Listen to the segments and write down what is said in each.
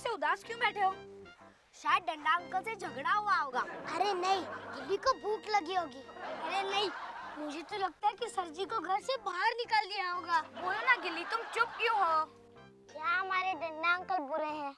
ऐसे उदास क्यों बैठे हो? शायद डंडा अंकल से झगड़ा हुआ होगा। अरे नहीं, गिल्ली को भूख लगी होगी। अरे नहीं, मुझे तो लगता है कि सर जी को घर से बाहर निकाल दिया होगा। बोलो ना गिल्ली, तुम चुप क्यों हो? क्या हमारे डंडा अंकल बुरे हैं?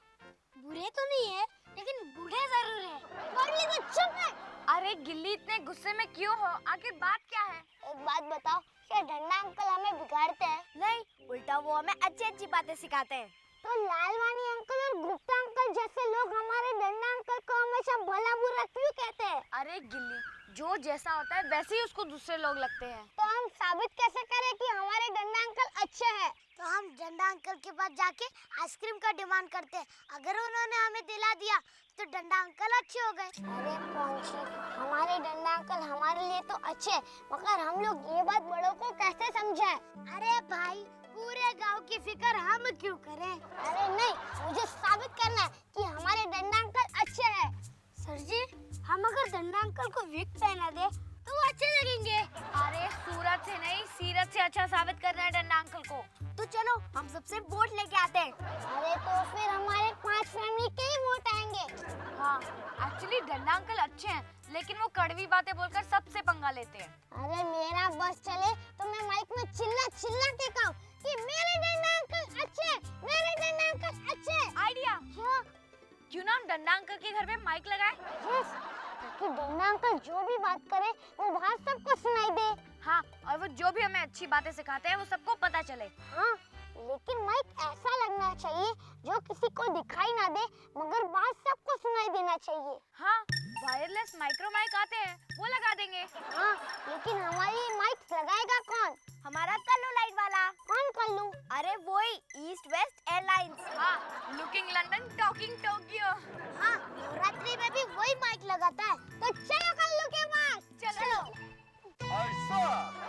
बुरे तो नहीं है, लेकिन बूढ़े जरूर है। पगली तो चुप है। अरे गिल्ली, इतने गुस्से में क्यों हो? आखिर बात क्या है? एक बात बताओ, क्या डंडा अंकल हमें बिगाड़ते हैं? नहीं, उल्टा वो हमें अच्छी अच्छी बातें सिखाते हैं। तो लालवानी अंकल और गुप्ता अंकल जैसे लोग हमारे डंडा अंकल को हमेशा भला बुरा क्यों कहते हैं? अरे गिल्ली, जो जैसा होता है वैसे ही उसको दूसरे लोग लगते हैं। तो हम साबित कैसे करें कि हमारे डंडा अंकल अच्छे हैं? तो हम डंडा अंकल के पास जाके आइसक्रीम का डिमांड करते हैं। अगर उन्होंने हमें दिला दिया तो डंडा अंकल अच्छे हो गए। अरे पहुंची, हमारे डंडा अंकल हमारे लिए तो अच्छे हैं, मगर हम लोग ये बात बड़ों को कैसे समझाएं? अरे भाई, पूरे गांव की फिक्र हम क्यों करें? अरे नहीं, मुझे साबित करना है कि हमारे डंडा अंकल अच्छे हैं। सर जी, हम अगर डंडा अंकल को विग पहना दे तो वो अच्छे लगेंगे। अरे सूरत से नहीं, सीरत से अच्छा साबित करना है डंडा अंकल को। तो चलो हम सबसे वोट लेके आते हैं। अरे तो फिर हमारे 5 फैमिली के ही वोट आएंगे। हाँ, एक्चुअली डंडा अंकल अच्छे हैं, लेकिन वो कड़वी बातें बोलकर सबसे पंगा लेते हैं। अरे मेरा बस चले तो मैं माइक में चिल्ला चिल्ला के कहूं कि मेरे डंडा अंकल अच्छे हैं, मेरे डंडा अंकल अच्छे हैं। आइडिया। हाँ, क्यों ना हम डंडा अंकल के घर पे माइक लगाए? यस, ताकि डंडा अंकल जो भी बात करे वो बाहर सबको सुनाई दे। हाँ, और वो जो भी हमें अच्छी बातें सिखाते हैं वो सबको पता चले। हाँ, लेकिन माइक ऐसा लगना चाहिए जो किसी को दिखाई ना दे, मगर बात सबको सुनाई देना चाहिए। हाँ, वायरलेस माइक्रो माइक आते हैं, वो लगा देंगे। हाँ, लेकिन हमारी माइक लगाएगा कौन? हमारा कल्लू लाइट वाला। कौन कल्लू? अरे वही, ईस्ट वेस्ट एयरलाइंस। हाँ, लुकिंग लंदन टॉकिंग टोक्यो। हाँ, नवरात्रि में भी वही माइक लगाता है। तो चलो कल्लू के पास। चलो। ऐसा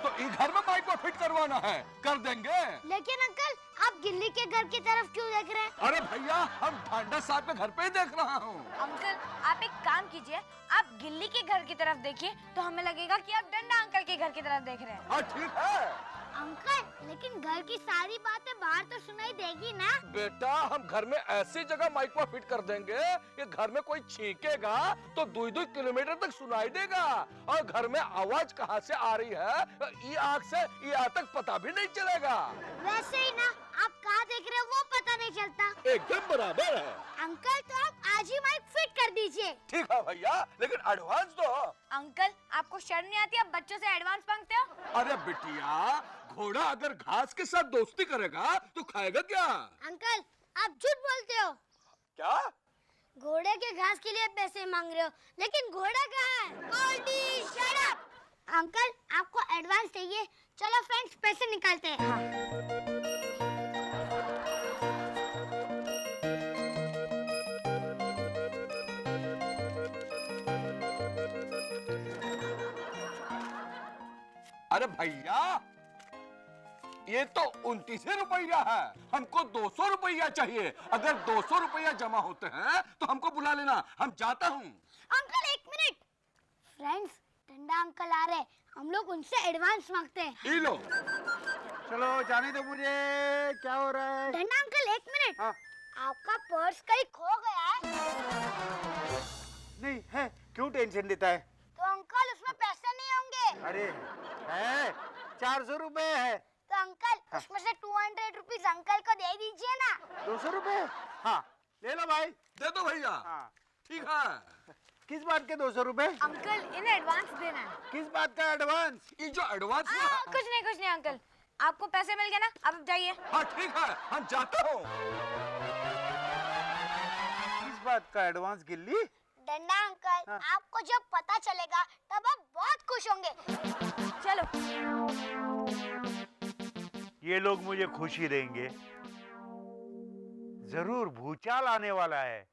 तो इस घर में माइक को फिट करवाना है, कर देंगे। लेकिन अंकल, आप गिल्ली के घर की तरफ क्यों देख रहे हैं? अरे भैया, हम ठांडा साहब के घर पे ही देख रहा हूँ। अंकल, आप एक काम कीजिए, आप गिल्ली के घर की तरफ देखिए तो हमें लगेगा कि आप डंडा अंकल के घर की तरफ देख रहे हैं। हाँ ठीक है। अंकल, लेकिन घर की सारी बातें बाहर तो सुनाई देगी ना? बेटा, हम घर में ऐसी जगह माइक को फिट कर देंगे कि घर में कोई छींकेगा तो 2-2 किलोमीटर तक सुनाई देगा, और घर में आवाज कहाँ से आ रही है ये आँख से ये आँख तक पता भी नहीं चलेगा। वैसे ही ना, आप कहाँ देख रहे हो वो पता नहीं चलता। एकदम बराबर है। अंकल, तो आप आज ही माइक फिट कर दीजिए। ठीक है भैया, लेकिन एडवांस दो। अंकल, आपको शर्म नहीं आती? आप बच्चों से एडवांस मांगते हो? अरे बिटिया, घोड़ा अगर घास के साथ दोस्ती करेगा तो खाएगा क्या? अंकल, आप झूठ बोलते हो। क्या? घोड़े के घास के लिए पैसे मांग रहे हो, लेकिन घोड़ा कहाँ है? Goldie, shut up. अंकल, आपको एडवांस चाहिए? चलो फ्रेंड्स, पैसे निकालते हैं। अरे भैया, ये तो 29 रुपया है, हमको 200 रुपया चाहिए। अगर 200 रुपया जमा होते हैं तो हमको बुला लेना, हम जाता हूँ। अंकल, एक मिनट। फ्रेंड्स, डंडा अंकल आ रहे हैं, हम लोग उनसे एडवांस मांगते हैं। ये लो। चलो जाने दो मुझे, क्या हो रहा है? डंडा अंकल, एक मिनट। हाँ। आपका पर्स कहीं खो गया है? नहीं है, क्यों टेंशन देता है? तो अंकल, उसमें पैसे नहीं होंगे। अरे है, 400 रुपए है। तो अंकल, उसमें से 200 रुपीज अंकल को दे दीजिए ना। 200 रुपए? हाँ, ले लो भाई। दे दो भैया। हाँ। ठीक है। किस बात के 200 रुपए? अंकल, इन्हें एडवांस देना है। किस बात का एडवांस? ये जो एडवांस कुछ नहीं अंकल, आपको पैसे मिल गए ना, अब जाइए। हाँ ठीक है, हम जाता हूँ। किस बात का एडवांस गिल्ली? डंडा अंकल, हाँ। आपको जब पता चलेगा तब आप बहुत खुश होंगे। चलो। ये लोग मुझे खुशी देंगे, जरूर भूचाल आने वाला है।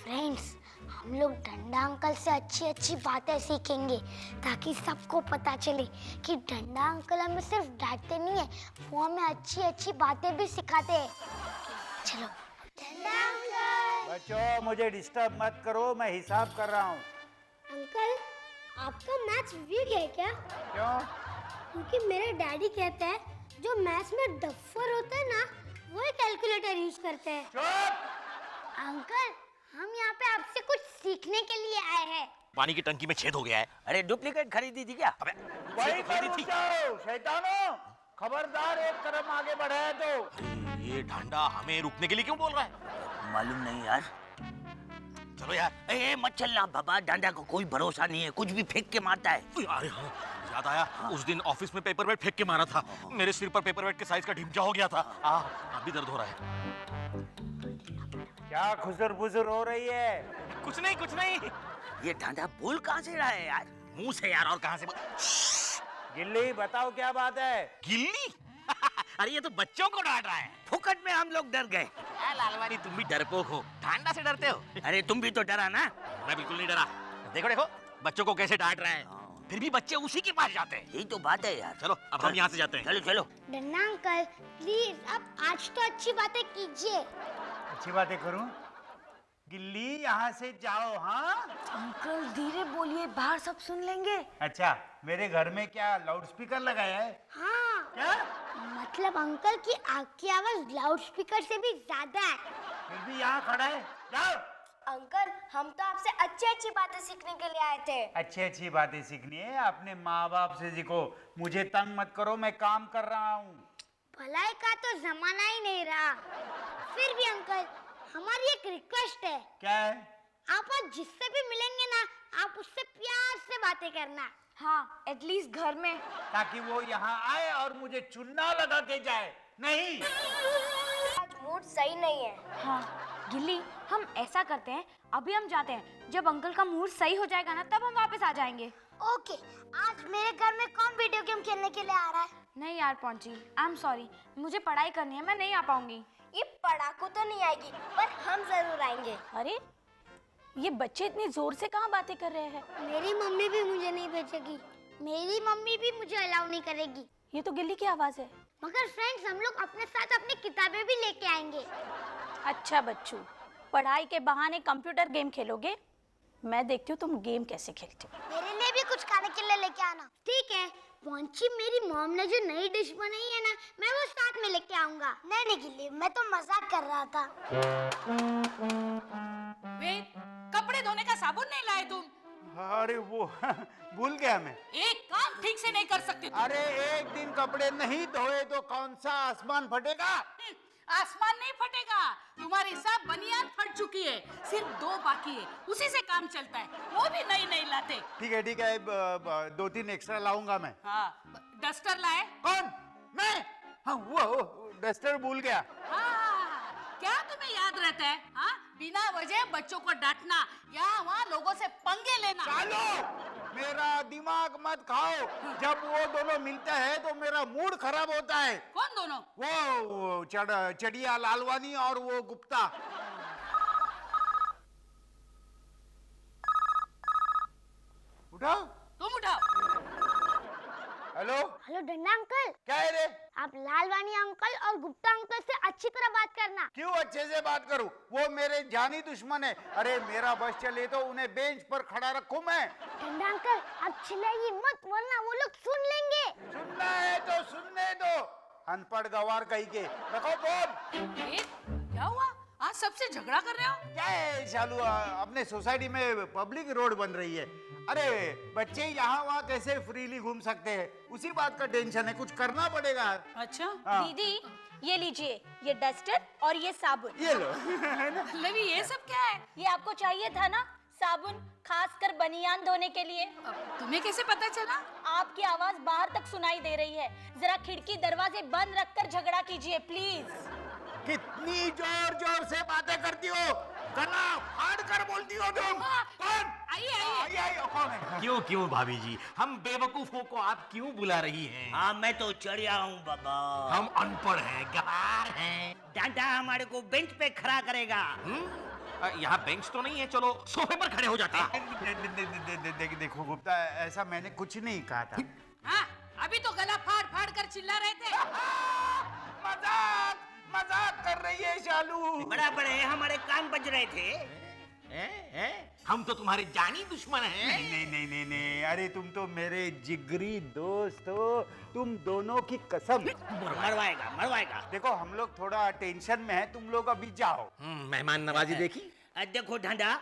फ्रेंड्स, हम लोग डंडा अंकल से अच्छी अच्छी बातें सीखेंगे, ताकि सबको पता चले कि डंडा अंकल हमें सिर्फ डांटते नहीं है, वो हमें अच्छी अच्छी बातें भी सिखाते हैं। चलो। डंडा अंकल। बच्चों, मुझे डिस्टर्ब मत करो, मैं हिसाब कर रहा हूँ। अंकल, आपका मैथ्स वीक है क्या? क्यों? क्योंकि मेरे डैडी कहते हैं जो मैथ्स में डफर होता है ना वही कैलकुलेटर यूज करते हैं। अंकल हम यहाँ पे आपसे कुछ सीखने के लिए आए हैं। पानी की टंकी में छेद हो गया है। अरे डुप्लीकेट खरीदी थी क्या? अबे वही तो खरीदी थी। शैतानो, खबरदार एक कदम आगे बढ़े है तो। अरे ये ढांडा हमें रुकने के लिए क्यों बोल रहा है? मालूम नहीं यार। चलो यार। ए मत चलना बाबा, डांडा को कोई भरोसा नहीं है, कुछ भी फेंक के मारता है। अरे हाँ, याद आया उस दिन ऑफिस में पेपर वेट फेंक के मारा था। मेरे सिर पर पेपर वेट के साइज का ढिमचा हो गया था। अभी दर्द हो रहा है। क्या खुजर बुजुर हो रही है? कुछ नहीं कुछ नहीं। ये डांडा बोल कहाँ से रहा है यार? मुंह से यार, और कहाँ से गिल्ली बताओ क्या बात है? गिल्ली? अरे ये तो बच्चों को डांट रहा है। फुकट में हम लोग डर गए। लालवानी तुम भी डरपोक हो, ढांडा से डरते हो। अरे तुम भी तो डरा ना? मैं बिल्कुल नहीं डरा। देखो देखो बच्चों को कैसे डांट रहा है, फिर भी बच्चे उसी के पास जाते हैं। यही तो बात है यार। चलो अब हम यहाँ से जाते हैं। चलो चलो। डन्ना अंकल प्लीज आप आज तो अच्छी बातें कीजिए। अच्छी बातें करूं? गिल्ली यहाँ से जाओ। हाँ अंकल धीरे बोलिए, बाहर सब सुन लेंगे। अच्छा, मेरे घर में क्या लाउड स्पीकर लगाया है हाँ क्या? मतलब अंकल की आपकी आवाज लाउड स्पीकर से भी ज्यादा है। फिर भी यहाँ खड़ा है। जाओ। अंकल हम तो आपसे अच्छी अच्छी बातें सीखने के लिए आए थे। अच्छी बातें सीखनी है, अपने माँ बाप से सीखो। मुझे तंग मत करो, मैं काम कर रहा हूँ। भलाई का तो जमाना ही नहीं रहा। फिर भी अंकल हमारी एक रिक्वेस्ट है। क्या है? आप आज जिससे भी मिलेंगे ना आप उससे प्यार से बातें करना। हाँ एटलीस्ट घर में। ताकि वो यहाँ आए और मुझे चुन्ना लगा के जाए। नहीं, आज मूड सही नहीं है। हाँ गिल्ली हम ऐसा करते हैं, अभी हम जाते हैं, जब अंकल का मूड सही हो जाएगा ना तब हम वापस आ जाएंगे। ओके, आज मेरे घर में कौन वीडियो गेम खेलने के लिए आ रहा है? नहीं यार पहुंची, आई एम सॉरी, मुझे पढ़ाई करनी है, मैं नहीं आ पाऊंगी। ये पढ़ाकू तो नहीं आएगी पर हम जरूर आएंगे। अरे ये बच्चे इतनी जोर से कहाँ बातें कर रहे हैं? मेरी मम्मी भी मुझे नहीं भेजेगी, मेरी मम्मी भी मुझे अलाउ नहीं करेगी। ये तो गिल्ली की आवाज है। मगर फ्रेंड्स हम लोग अपने साथ अपनी किताबें भी लेके आएंगे। अच्छा बच्चू, पढ़ाई के बहाने कंप्यूटर गेम खेलोगे? मैं देखती हूँ तुम गेम कैसे खेलते हो। मेरे लिए भी कुछ खाने के लिए लेके आना। ठीक है पहुंची, मेरी मॉम ने जो नई डिश बनाई है ना मैं वो साथ में लेके आऊंगा। नहीं गिल्ली, मैं तो मजाक कर रहा था। वेद, कपड़े धोने का साबुन नहीं लाए तुम? अरे वो भूल गया मैं। एक काम ठीक से नहीं कर सकते तुम। अरे एक दिन कपड़े नहीं धोए तो कौन सा आसमान फटेगा? आसमान नहीं फटेगा, तुम्हारी सब बनियान फट चुकी है, सिर्फ 2 बाकी है, उसी से काम चलता है, वो भी नहीं लाते। ठीक है 2-3 एक्स्ट्रा लाऊंगा मैं। हाँ, डस्टर लाए? कौन? मैं? हाँ वो डस्टर भूल गया। हाँ, क्या तुम्हें याद रहता है? हाँ, बिना वजह बच्चों को डांटना या वहाँ लोगों से पंगे लेना। चालो, मेरा दिमाग मत खाओ। जब वो दोनों मिलते हैं तो मेरा मूड खराब होता है। कौन दोनों? वो चढ़िया लालवानी और वो गुप्ता। उठाओ। तुम उठाओ। हेलो हेलो डंडा अंकल, क्या है रे? आप लालवानी अंकल और गुप्ता अंकल से अच्छी तरह बात करना। क्यों अच्छे से बात करूं? वो मेरे जानी दुश्मन है। अरे मेरा बस चले तो उन्हें बेंच पर खड़ा रखूं मैं। डंडा अंकल आप चिल्लाइए मत वरना वो लोग सुन लेंगे। सुनना है तो सुनने दो, अनपढ़ गवार कहीं के। रखो फोन। वेद, क्या हुआ? आज सबसे झगड़ा कर रहे हो? क्या है शालू, अपने सोसाइटी में पब्लिक रोड बन रही है। अरे बच्चे यहाँ वहाँ कैसे फ्रीली घूम सकते हैं, उसी बात का टेंशन है। कुछ करना पड़ेगा। अच्छा, हाँ। दीदी ये लीजिए, ये डस्टर और ये साबुन। ये लो। लवी ये सब क्या है? ये आपको चाहिए था ना, साबुन, खासकर बनियान धोने के लिए। तुम्हें कैसे पता चला? आपकी आवाज बाहर तक सुनाई दे रही है, जरा खिड़की दरवाजे बंद रखकर झगड़ा कीजिए प्लीज। कितनी जोर जोर से बातें करती हो, गला फाड़ कर बोलती हो तुम। कौन? आइए कौन है? क्यों भाभी जी, हम बेवकूफों को आप क्यों बुला रही हैं? हाँ मैं तो चढ़िया हूँ बाबा। हम अनपढ़ हैं, गवार हैं। डांडा हमारे को बेंच पे खड़ा करेगा। यहाँ बेंच तो नहीं है, चलो सोफे पर खड़े हो जाते हैं। देखो गुप्ता, ऐसा मैंने कुछ नहीं कहा था। हाँ, अभी तो गला फाड़ फाड़ कर चिल्ला रहे थे। मजाक कर रही है शालू। बड़ा बड़े हमारे कान बज रहे थे। हम तो तुम्हारे जानी दुश्मन हैं। नहीं नहीं नहीं नहीं नहीं, अरे तुम तो मेरे जिगरी दोस्त हो, तुम दोनों की कसम। मरवाएगा मरवाएगा। देखो हम लोग थोड़ा टेंशन में हैं, तुम लोग अभी जाओ। मेहमान नवाजी देखी। देखो ढंडा,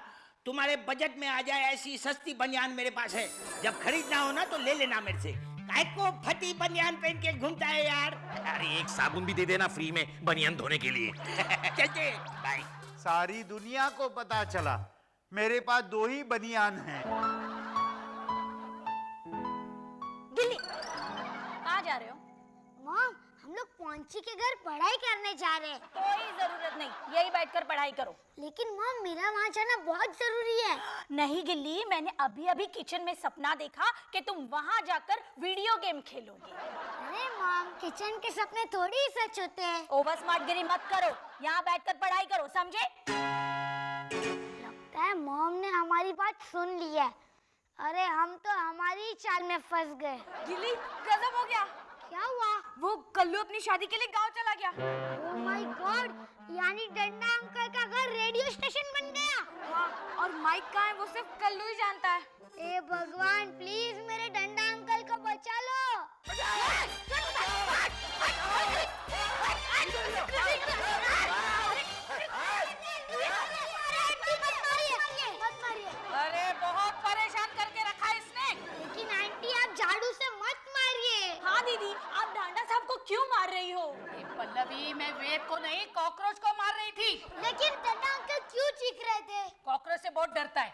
तुम्हारे बजट में आ जाए ऐसी सस्ती बनियान मेरे पास है, जब खरीदना हो ना तो ले लेना मेरे से। काय को फटी बनियान पहन के घूमता है यार। अरे एक साबुन भी दे देना फ्री में बनियान धोने के लिए। चलते बाय। सारी दुनिया को पता चला मेरे पास 2 ही बनियान हैं। गिल्ली, कहाँ जा रहे हो? मॉम, हम लोग पौंची के घर पढ़ाई करने जा रहे हैं। कोई जरूरत नहीं, यही बैठकर पढ़ाई करो। लेकिन मॉम, मेरा वहाँ जाना बहुत जरूरी है। नहीं गिल्ली, मैंने अभी अभी किचन में सपना देखा कि तुम वहाँ जाकर वीडियो गेम खेलोगे। अरे मॉम, किचन के सपने थोड़ी ही सच होते हैं। ओवर स्मार्टगिरी मत करो, यहाँ बैठकर पढ़ाई करो, समझे? लगता है मॉम ने हमारी बात सुन ली है। अरे हम तो हमारी ही चाल में फंस गए। गिल्ली, गजब हो गया। क्या हुआ? वो कल्लू अपनी शादी के लिए गांव चला गया। ओह माय गॉड, यानी डंडा अंकल का घर रेडियो स्टेशन बन गया। हाँ, और माइक कहाँ है वो सिर्फ कल्लू ही जानता है। ए भगवान, प्लीज मेरे डंडा अंकल को बचा लो। मत मारिए। अरे बहुत परेशान करके रखा है इसने। लेकिन आंटी, आप झाड़ू से मत मारिए। हाँ दीदी, आप डांडा साहब को क्यों मार रही हो? ये पल्लवी, मैं वेद को नहीं कॉकरोच को मार रही थी। लेकिन डंडा अंकल क्यों चीख रहे थे? कॉकरोच से बहुत डरता है।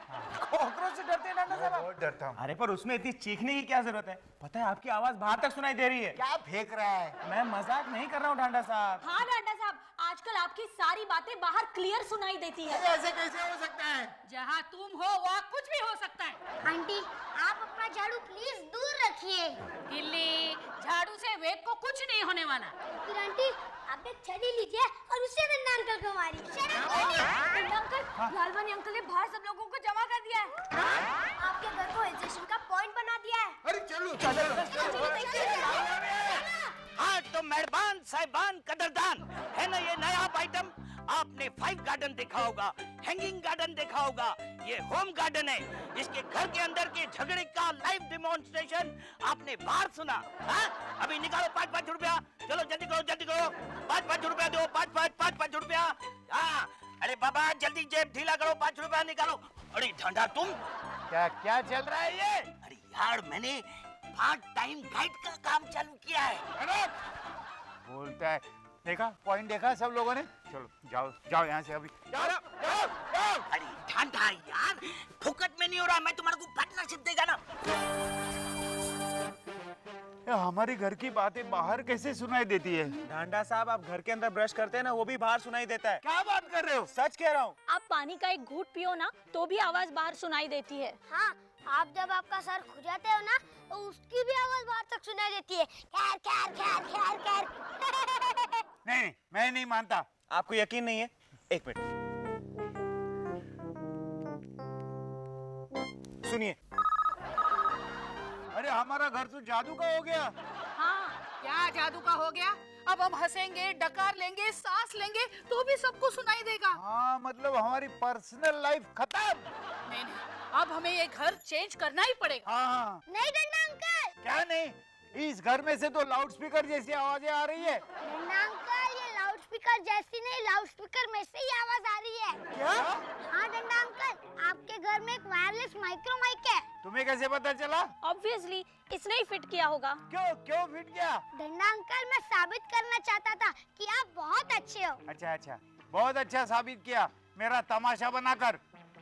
कॉकरोच से डरते हैं डांडा साहब? बहुत डरता हूँ। अरे पर उसमें इतनी चीखने की क्या जरूरत है? पता है आपकी आवाज बाहर तक सुनाई दे रही है। क्या फेंक रहा है? मैं मजाक नहीं कर रहा हूँ डांडा साहब। हाँ डांडा साहब, आजकल आपकी सारी बातें बाहर क्लियर सुनाई देती है। ऐसे कैसे हो सकता है? जहाँ तुम हो वहाँ कुछ भी हो सकता है। आंटी, आप अपना झाड़ू प्लीज दूर रखिए। गिल्ली, झाड़ू से वेद को कुछ नहीं होने वाला। फिर आंटी, आप एक छड़ी लीजिए और उससे डंडा अंकल को मारिए। डंडा अंकल, लालवानी अंकल ने बाहर सब लोगों को जमा कर दिया है। आपके घर को हिल स्टेशन का पॉइंट बना दिया है। अरे चलो हाँ तो मेहरबान साहिबान कदरदान, है ना ये नया आइटम। आपने 5 गार्डन देखा होगा, हैंगिंग गार्डन देखा होगा, ये होम गार्डन है। इसके घर के अंदर के झगड़े का लाइव डेमोन्स्ट्रेशन आपने बाहर सुना। हाँ, अभी निकालो 5-5 रुपया। चलो जल्दी करो जल्दी करो, 5-5 रुपया दो, 5-5 रुपया। हाँ, अरे बाबा जल्दी जेब ढीला करो, 5 रुपया निकालो। अरे ठंडा तुम क्या क्या चल रहा है ये? अरे यार, मैंने पार्ट टाइम गाइड का काम चालू किया है। अरे बोलता है, देखा पॉइंट देखा सब लोगों ने। चलो जाओ जाओ यहाँ से अभी, जाओ जाओ जाओ। अरे ठंडा यार, फुकट में नहीं हो रहा। मैं तुम्हारे को पार्टनरशिप देगा ना। हमारे घर की बातें बाहर कैसे सुनाई देती है? डांडा साहब, आप घर के अंदर ब्रश करते हैं ना, वो भी बाहर सुनाई देता है। क्या बात कर रहे हो? सच कह रहा हूँ। आप पानी का एक घूंट पियो ना तो भी आवाज बाहर सुनाई देती है। हाँ, आप जब आपका सर खुजाते हो ना तो उसकी भी आवाज बाहर तक सुनाई देती है। कैर कैर कैर कैर कैर। नहीं, मैं नहीं मानता। आपको यकीन नहीं है? एक मिनट सुनिए। अरे हमारा घर तो जादू का हो गया। हाँ, क्या जादू का हो गया? अब हम हंसेंगे, डकार लेंगे, सांस लेंगे तो भी सबको सुनाई देगा। हाँ, मतलब हमारी पर्सनल लाइफ खत्म। नहीं, अब हमें ये घर चेंज करना ही पड़ेगा। हाँ, नहीं डंडा अंकल। क्या नहीं? इस घर में से तो लाउडस्पीकर जैसी आवाजें आ रही है। डंडा अंकल, ये लाउडस्पीकर जैसी नहीं, लाउडस्पीकर में से ही आवाज आ रही है। क्या? हाँ डंडा अंकल, आपके घर में एक वायरलेस माइक्रो माइक है। तुम्हें कैसे पता चला? ऑब्वियसली इसने ही फिट किया होगा। क्यों क्यों फिट गया? डंडा अंकल, मैं साबित करना चाहता था कि आप बहुत अच्छे हो। अच्छा अच्छा, बहुत अच्छा साबित किया मेरा तमाशा बनाकर।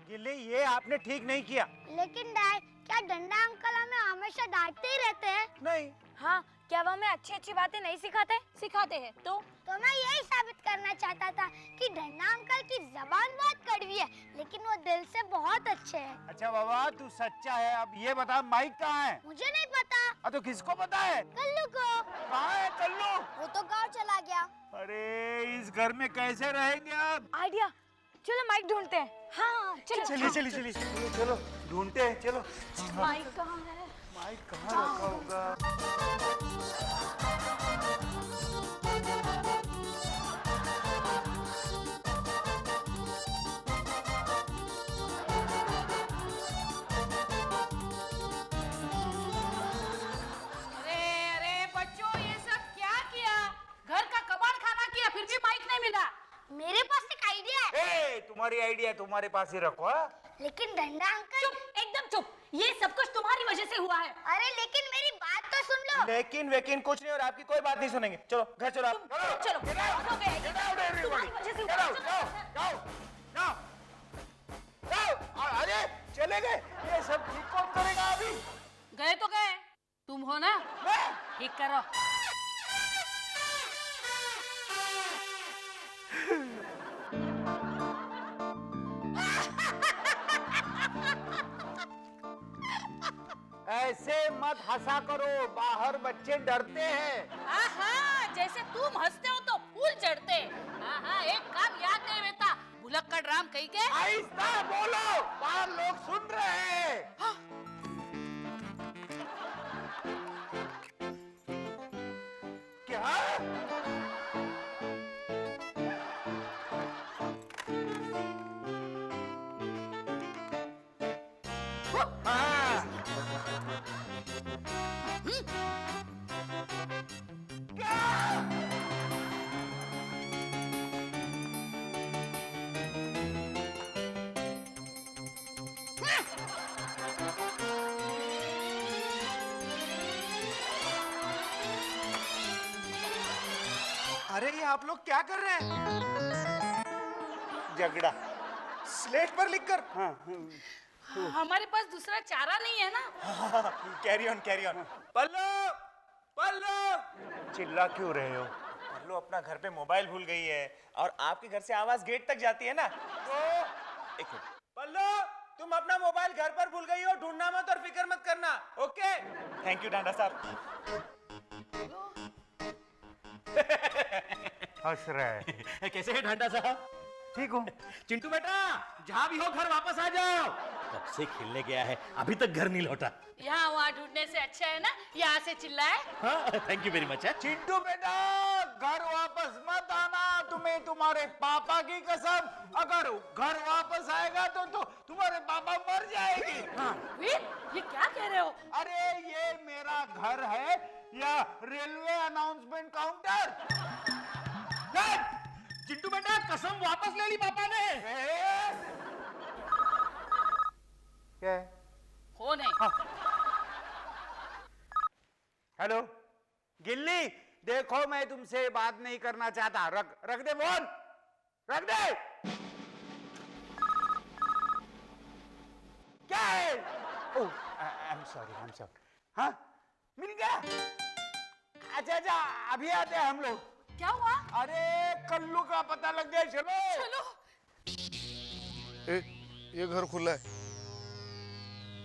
गिल्ली, ये आपने ठीक नहीं किया। लेकिन डैड, क्या डंडा अंकल हमें हमेशा डांटते ही रहते हैं? नहीं। हाँ, क्या वो हमें अच्छी अच्छी बातें नहीं सिखाते? सिखाते हैं तो मैं यही साबित करना चाहता था कि डंडा अंकल की जबान बहुत कड़वी है, लेकिन वो दिल से बहुत अच्छे हैं। अच्छा बाबा, तू सच्चा है। अब ये बता, माइक कहाँ है? मुझे नहीं पता। तो किसको पता है? कल्लू को। कहाँ है कल्लू? वो तो गाँव चला गया। अरे इस घर में कैसे रहेंगे अब? आइडिया, चलो माइक ढूंढते हैं। हाँ चलो। चलिए चलिए चलिए। चलो चलो ढूंढते हैं, चलो। माइक कहाँ है? माइक कहाँ रखा होगा? मेरे पास एक आइडिया है। ए, तुम्हारी आइडिया तुम्हारे पास ही रखो। हाँ? लेकिन डंडा अंकल। एकदम चुप, ये सब कुछ तुम्हारी वजह से हुआ है। अरे लेकिन मेरी बात तो सुन लो। लेकिन वेकिन कुछ नहीं और आपकी कोई बात नहीं सुनेंगे। चलो घर चलो आप। चलो हो गया, ये तुम्हारी वजह से हुआ है। अरे चले गए, ये सब ठीक कौन करेगा अभी? गए तो गए, तुम हो ना, ठीक करो। ऐसे मत हंसा करो, बाहर बच्चे डरते हैं। आहा, जैसे तुम हंसते हो तो फूल चढ़ते। आहा, एक काम याद नहीं रहता, भुलक्कड़ राम कही के। आहिस्ता बोलो, बाहर लोग सुन रहे हैं। क्या? हाँ। अरे ये आप लोग क्या कर रहे हैं? झगड़ा। स्लेट पर लिखकर। हाँ। हमारे पास दूसरा चारा नहीं है ना। Carry on carry on. पल्लू पल्लू, चिल्ला क्यों रहे हो? पल्लू अपना घर पे मोबाइल भूल गई है और आपके घर से आवाज गेट तक जाती है ना, तो एक मिनट। पल्लू, तुम अपना मोबाइल घर पर भूल गई हो, ढूंढना मत और फिक्र मत करना। ओके, थैंक यू डांडा साहब। हंस रहा है। कैसे है ढांडा साहब? ठीक हूँ। चिंटू बेटा, जहाँ भी हो घर वापस आ जाओ। कब से खेलने गया है, अभी तक घर नहीं लौटा। यहाँ वहाँ ढूंढने से अच्छा है ना यहाँ से चिल्लाए। हाँ, thank you very much. Chintu बेटा, घर वापस मत आना, तुम्हें तुम्हारे पापा की कसम। अगर घर वापस आएगा तो तुम्हारे पापा मर जाएगी। वीर, ये क्या कह रहे हो? अरे ये मेरा घर है या रेलवे अनाउंसमेंट काउंटर? चिंटू बेटा, कसम वापस ले ली पापा ने। क्या है? हो नहीं। हेलो गिल्ली, देखो मैं तुमसे बात नहीं करना चाहता। रख दे फोन, रख दे। क्या है? ओह, आई एम सॉरी। हाँ, मिल गया। अच्छा, अभी आते हैं हम लोग। क्या हुआ? अरे कल्लू का पता लग गया। चलो। ये घर खुला है।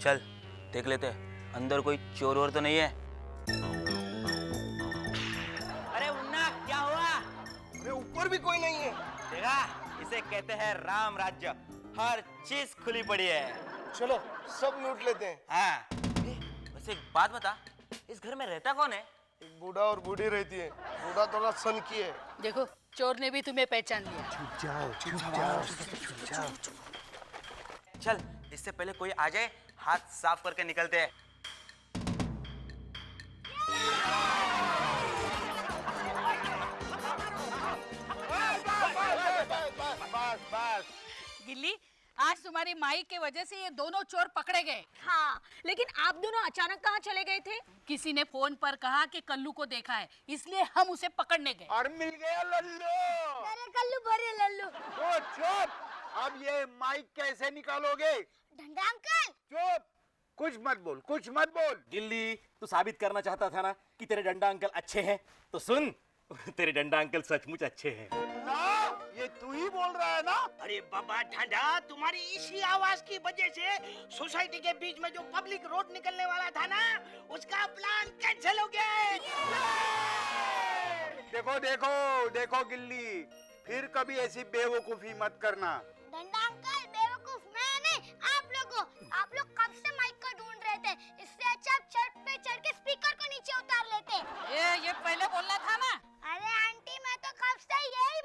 चल देख लेते हैं अंदर कोई चोर वोर तो नहीं है। अरे उन्ना, क्या हुआ? अरे ऊपर भी कोई नहीं है। देखा, इसे कहते हैं राम राज्य, हर चीज खुली पड़ी है। चलो सब लूट लेते हैं। हाँ। वैसे एक बात बता, इस घर में रहता कौन है? एक बूढ़ा और बूढ़ी रहती है। बूढ़ा थोड़ा सन की है। देखो, चोर ने भी तुम्हें पहचान लिया। चुप जाओ। चल, इससे पहले कोई आ जाए, हाथ साफ करके निकलते हैं। बस। गिल्ली, आज तुम्हारी माई के वजह से ये दोनों चोर पकड़े गए। हाँ, लेकिन आप दोनों अचानक कहाँ चले गए थे? किसी ने फोन पर कहा कि कल्लू को देखा है, इसलिए हम उसे पकड़ने गए। और मिल गया लल्लू। अरे कल्लू भरे लल्लू। ओ चुप, अब ये माइक कैसे निकालोगे? डंडा अंकल। चुप, कुछ मत बोल। गिल्ली, तू साबित करना चाहता था ना कि तेरे डंडा अंकल अच्छे हैं, तो सुन, तेरे डंडा अंकल सचमुच अच्छे हैं। ना, ये तू ही बोल रहा है ना? अरे बाबा ढांडा, तुम्हारी इसी आवाज की वजह से सोसाइटी के बीच में जो पब्लिक रोड निकलने वाला था ना, उसका प्लान कैंसिल हो गया। देखो गिल्ली, फिर कभी ऐसी बेवकूफी मत करना। डंडा अंकल, बेवकूफ मैं नहीं, आप लोग कब से माइक को ढूंढ रहे थे। इससे अच्छा आप छत पे चढ़ के स्पीकर को नीचे उतार लेते। ये पहले बोलना था ना। अरे आंटी, मैं तो कब से यही